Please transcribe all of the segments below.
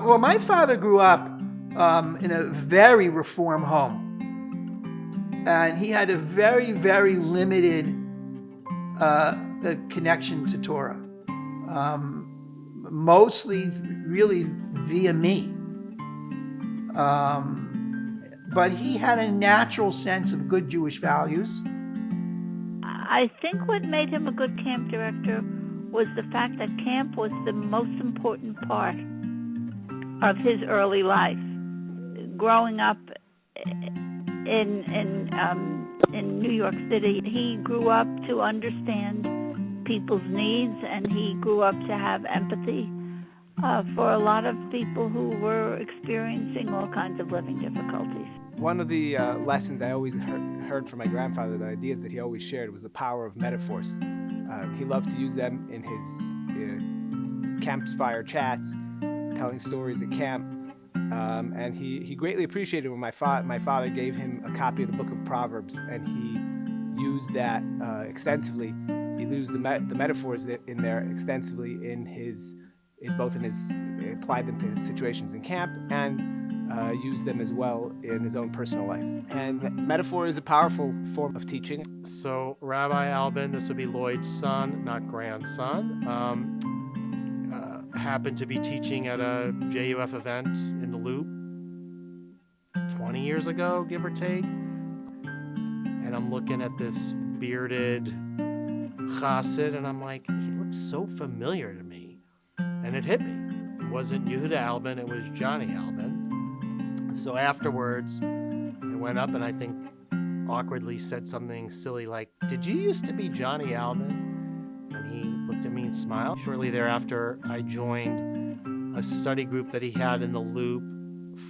Well, my father grew up in a very reform home. And he had a very, very limited connection to Torah. Mostly really via me. But he had a natural sense of good Jewish values. I think what made him a good camp director was the fact that camp was the most important part of his early life. Growing up in New York City, he grew up to understand people's needs, and he grew up to have empathy for a lot of people who were experiencing all kinds of living difficulties. One of the lessons I always heard from my grandfather, the ideas that he always shared, was the power of metaphors. He loved to use them in his campfire chats, telling stories at camp. And he greatly appreciated when my father gave him a copy of the book of Proverbs, and he used that extensively. He used the metaphors in there extensively applied them to his situations in camp, and used them as well in his own personal life. And metaphor is a powerful form of teaching. So Rabbi Albin, this would be Lloyd's son, not grandson, happened to be teaching at a JUF event in the Loop 20 years ago, give or take. And I'm looking at this bearded chassid, and I'm like, he looks so familiar to me. And it hit me. It wasn't Yehuda Albin, it was Johnny Albin. So afterwards, I went up and I think awkwardly said something silly like, "Did you used to be Johnny Albin?" And he looked at me and smiled. Shortly thereafter, I joined a study group that he had in the Loop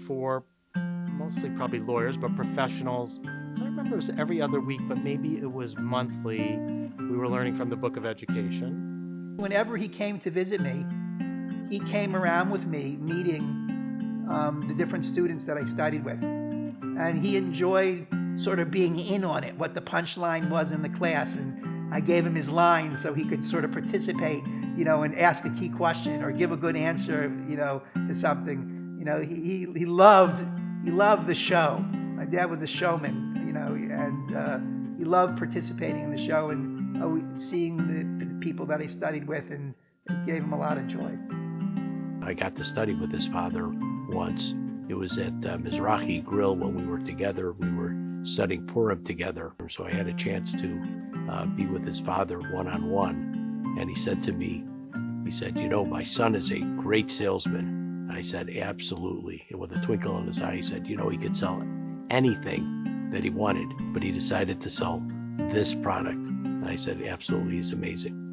for mostly probably lawyers, but professionals. So I remember it was every other week, but maybe it was monthly. We were learning from the Book of Education. Whenever he came to visit me, he came around with me, meeting the different students that I studied with. And he enjoyed sort of being in on it, what the punchline was in the class. And I gave him his lines so he could sort of participate, and ask a key question or give a good answer, to something. He loved the show. My dad was a showman, and he loved participating in the show and seeing the people that I studied with, and it gave him a lot of joy. I got to study with his father once. It was at Mizrahi Grill when we were together. We were studying Purim together. So I had a chance to be with his father one-on-one. And he said to me, my son is a great salesman. I said, absolutely. And with a twinkle in his eye, he said, he could sell anything that he wanted, but he decided to sell this product. And I said, absolutely, he's amazing.